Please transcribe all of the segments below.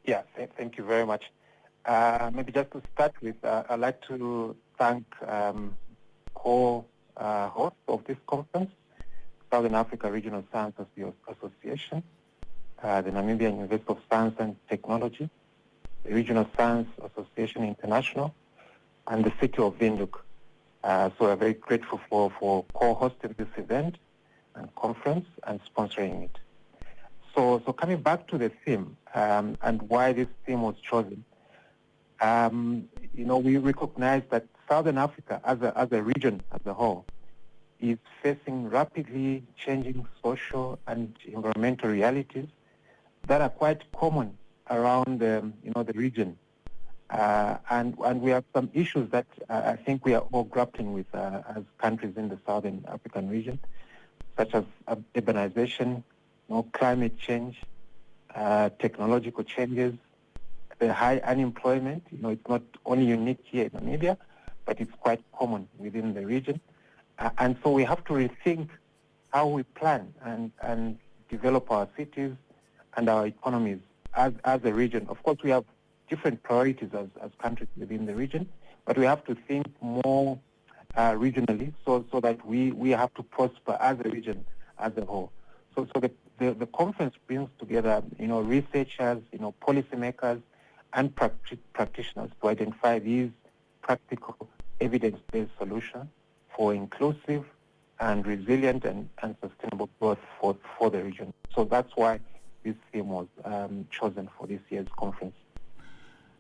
Yeah, thank you very much. Maybe just to start with, I'd like to thank co-host of this conference, Southern Africa Regional Science Association, the Namibian University of Science and Technology, the Regional Science Association International, and the City of Windhoek. So we're very grateful for co-hosting this event and conference and sponsoring it. So coming back to the theme and why this theme was chosen, we recognize that Southern Africa as a region as a whole is facing rapidly changing social and environmental realities that are quite common around the region. And we have some issues that I think we are all grappling with as countries in the Southern African region, such as urbanization, climate change, technological changes, the high unemployment. It's not only unique here in Namibia, but it's quite common within the region. And so we have to rethink how we plan and develop our cities and our economies as a region. Of course, we have different priorities as countries within the region, but we have to think more regionally so that we have to prosper as a region as a whole. So the conference brings together, researchers, policymakers, and practitioners to identify these practical, evidence-based solutions for inclusive and resilient and sustainable growth for the region. So that's why this theme was chosen for this year's conference.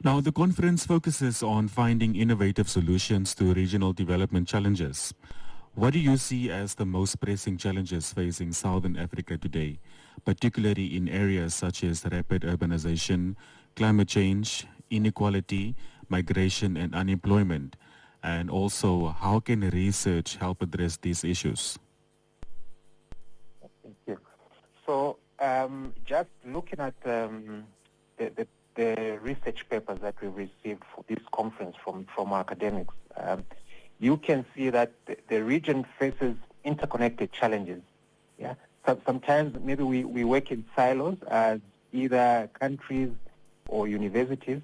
Now, the conference focuses on finding innovative solutions to regional development challenges. What do you see as the most pressing challenges facing Southern Africa today, particularly in areas such as rapid urbanization, climate change, inequality, migration, and unemployment? And also, how can research help address these issues? Thank you. So, just looking at the research papers that we received for this conference from academics, you can see that the region faces interconnected challenges. Yeah, sometimes maybe we work in silos as either countries or universities,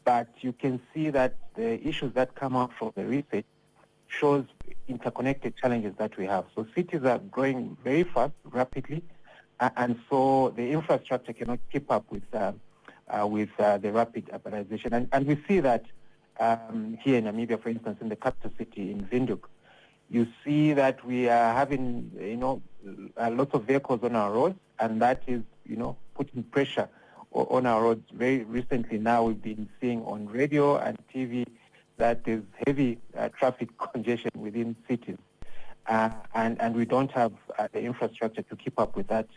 but you can see that the issues that come out from the research shows interconnected challenges that we have. So cities are growing very fast, rapidly, and so the infrastructure cannot keep up with the rapid urbanization. And we see that here in Namibia, for instance, in the capital city in Windhoek, you see that we are having, lots of vehicles on our roads, and that is, putting pressure on our roads. Very recently now we've been seeing on radio and TV that there's heavy traffic congestion within cities. And we don't have the infrastructure to keep up with that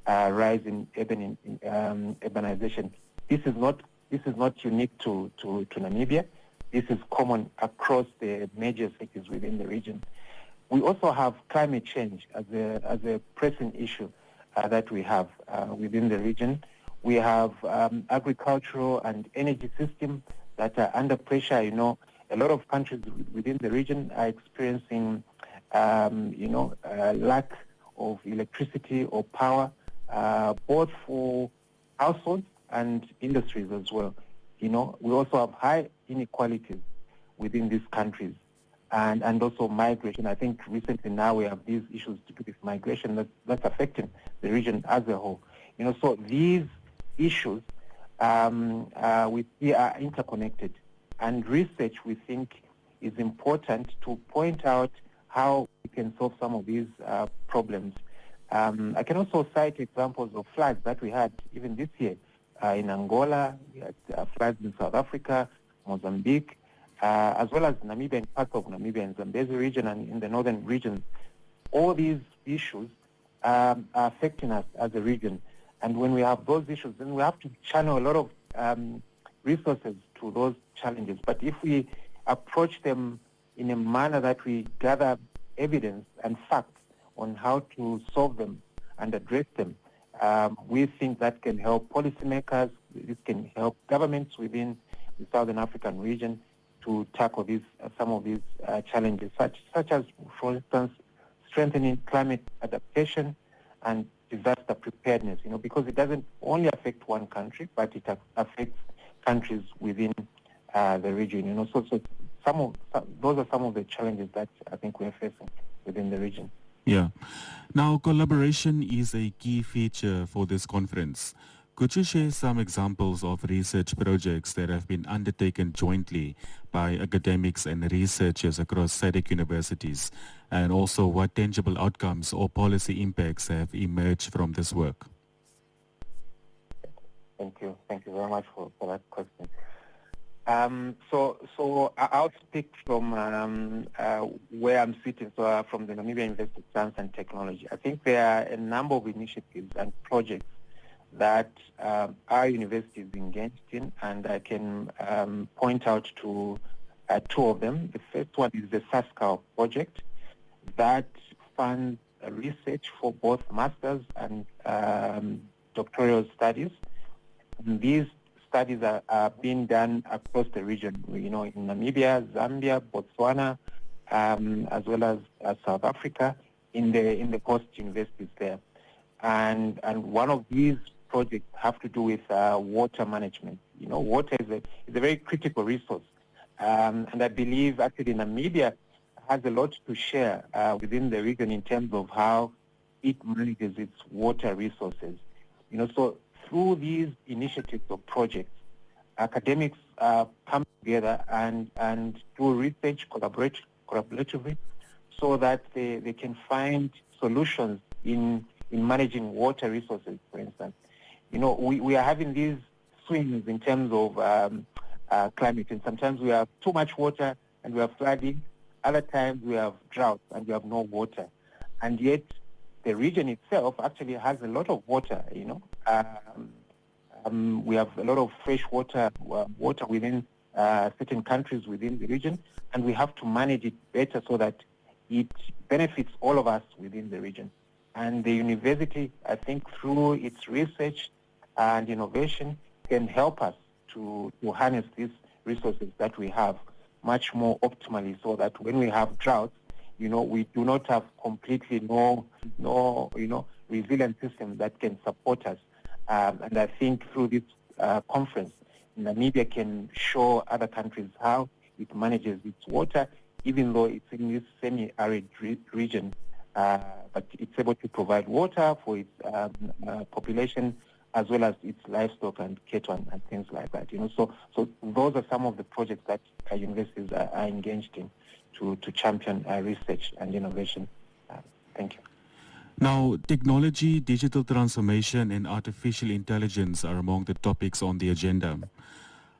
rise in urbanization. This is not unique to Namibia. This is common across the major cities within the region. We also have climate change as a pressing issue that we have within the region. We have agricultural and energy systems that are under pressure. A lot of countries within the region are experiencing, lack of electricity or power, both for households and industries as well. We also have high inequalities within these countries, and also migration. I think recently now we have these issues to do with migration that's affecting the region as a whole. So these issues we see are interconnected, and research we think is important to point out how we can solve some of these problems. I can also cite examples of floods that we had even this year in Angola. We had floods in South Africa, Mozambique, as well as Namibia and parts of Namibia and Zambezi region and in the northern regions. All these issues are affecting us as a region. And when we have those issues, then we have to channel a lot of resources to those challenges. But if we approach them in a manner that we gather evidence and facts on how to solve them and address them, we think that can help policymakers, this can help governments within the Southern African region to tackle some of these challenges, such as, for instance, strengthening climate adaptation and disaster preparedness, because it doesn't only affect one country, but it affects countries within the region, So those are some of the challenges that I think we're facing within the region. Yeah. Now, collaboration is a key feature for this conference. Could you share some examples of research projects that have been undertaken jointly by academics and researchers across SADC universities, and also what tangible outcomes or policy impacts have emerged from this work? Thank you. Thank you very much for that question. So I'll speak from where I'm sitting, so from the Namibia University of Science and Technology. I think there are a number of initiatives and projects that our university is engaged in, and I can point out to two of them. The first one is the SASCAO project that funds research for both master's and doctoral studies. And these studies are being done across the region, in Namibia, Zambia, Botswana, as well as South Africa, in the host universities there. And one of these projects have to do with water management. Water is a very critical resource. And I believe actually Namibia has a lot to share within the region in terms of how it manages its water resources. So through these initiatives or projects, academics come together and do research collaboratively so that they can find solutions in managing water resources, for instance. We are having these swings in terms of climate, and sometimes we have too much water and we have flooding. Other times we have drought and we have no water. And yet the region itself actually has a lot of water, we have a lot of fresh water within certain countries within the region, and we have to manage it better so that it benefits all of us within the region. And the university, I think, through its research and innovation, can help us to harness these resources that we have much more optimally, so that when we have droughts, we do not have completely no resilient system that can support us. And I think through this conference, Namibia can show other countries how it manages its water, even though it's in this semi-arid region, but it's able to provide water for its population as well as its livestock and cattle and things like that. So those are some of the projects that universities are engaged in to champion research and innovation. Thank you. Now, technology, digital transformation, and artificial intelligence are among the topics on the agenda.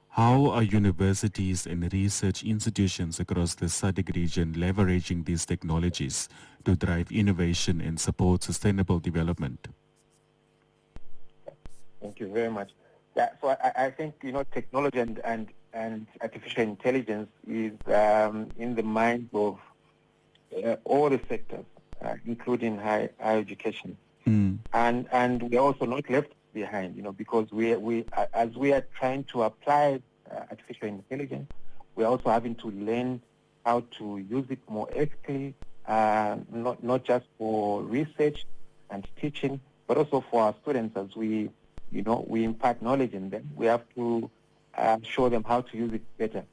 How are universities and research institutions across the SADC region leveraging these technologies to drive innovation and support sustainable development? Thank you very much. Yeah, so I think, technology and artificial intelligence is in the minds of all the sectors, including higher education. And we are also not left behind, because as we are trying to apply artificial intelligence, we are also having to learn how to use it more ethically, not just for research and teaching, but also for our students. As we impart knowledge in them, we have to show them how to use it better.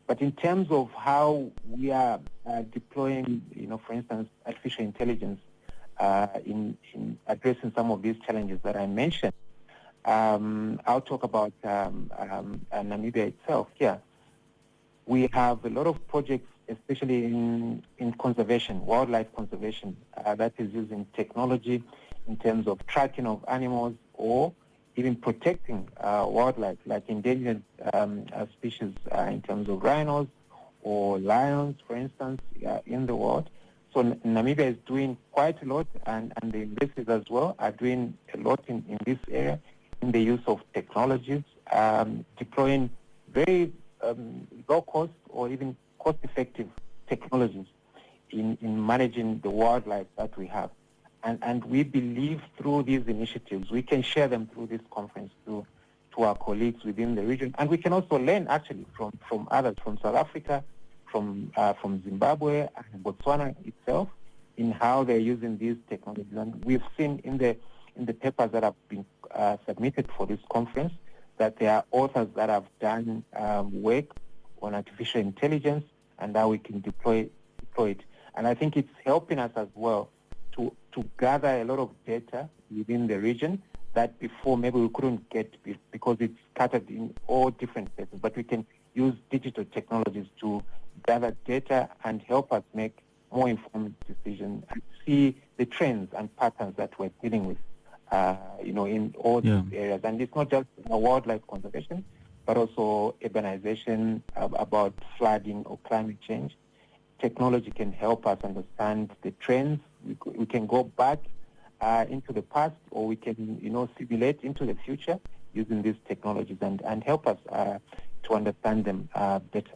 But in terms of how we are deploying, for instance, artificial intelligence in addressing some of these challenges that I mentioned, I'll talk about Namibia itself here. We have a lot of projects, especially in conservation, wildlife conservation, that is using technology in terms of tracking of animals or even protecting wildlife, like endangered species in terms of rhinos or lions, for instance, in the world. So Namibia is doing quite a lot, and the universities as well are doing a lot in this area, in the use of technologies, deploying very low-cost or even cost-effective technologies in managing the wildlife that we have. And we believe through these initiatives, we can share them through this conference to our colleagues within the region. And we can also learn actually from others, from South Africa, from Zimbabwe and Botswana itself, in how they're using these technologies. And we've seen in the in the papers that have been submitted for this conference that there are authors that have done work on artificial intelligence and how we can deploy it. And I think it's helping us as well to gather a lot of data within the region that before maybe we couldn't get because it's scattered in all different places. But we can use digital technologies to gather data and help us make more informed decisions and see the trends and patterns that we're dealing with, in all these areas. And it's not just wildlife conservation, but also urbanization, about flooding or climate change. Technology can help us understand the trends. We can go back into the past, or we can, simulate into the future using these technologies and help us to understand them better.